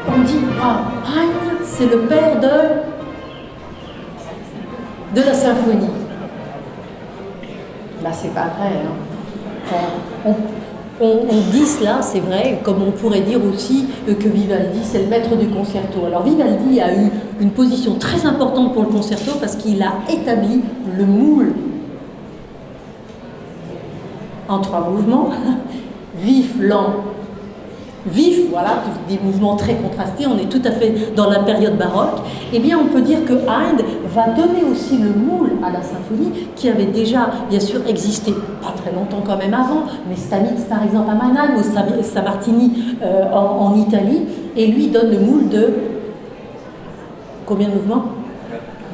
On dit, waouh, Haydn, c'est le père de la symphonie. Là, c'est pas vrai. Hein. On dit cela, c'est vrai, comme on pourrait dire aussi que Vivaldi, c'est le maître du concerto. Alors Vivaldi a eu une position très importante pour le concerto parce qu'il a établi le moule en 3 mouvements, vif, lent, vif, voilà, des mouvements très contrastés, on est tout à fait dans la période baroque. Eh bien, on peut dire que Haydn va donner aussi le moule à la symphonie qui avait déjà, bien sûr, existé, pas très longtemps quand même avant, mais Stamitz, par exemple, à Mannheim, ou Sammartini en Italie, et lui donne le moule de combien de mouvements ?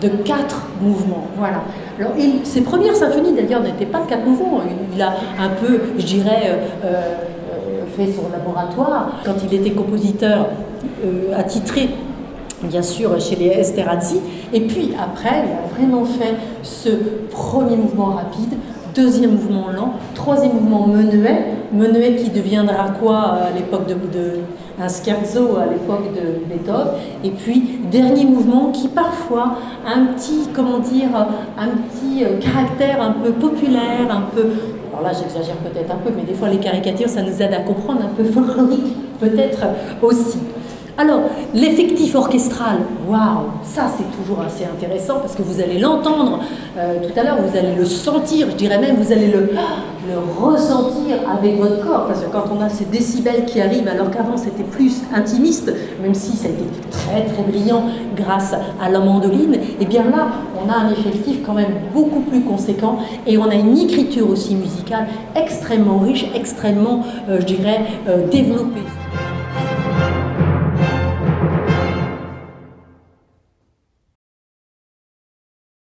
De 4 mouvements, voilà. Alors, ses premières symphonies, d'ailleurs, n'étaient pas de 4 mouvements. Il a un peu, je dirais, fait son laboratoire quand il était compositeur attitré, bien sûr, chez les Esterhazy. Et puis après, il a vraiment fait ce premier mouvement rapide, deuxième mouvement lent, troisième mouvement menuet qui deviendra quoi à l'époque un scherzo à l'époque de Beethoven, et puis dernier mouvement qui parfois a un petit, caractère un peu populaire, un peu, alors là j'exagère peut-être un peu, mais des fois les caricatures ça nous aide à comprendre, un peu folklorique peut-être aussi. Alors, l'effectif orchestral, waouh, ça c'est toujours assez intéressant parce que vous allez l'entendre tout à l'heure, vous allez le sentir, je dirais même, vous allez le ressentir avec votre corps, parce que quand on a ces décibels qui arrivent, alors qu'avant c'était plus intimiste, même si ça a été très très brillant grâce à la mandoline, et bien là, on a un effectif quand même beaucoup plus conséquent et on a une écriture aussi musicale extrêmement riche, extrêmement, je dirais, développée.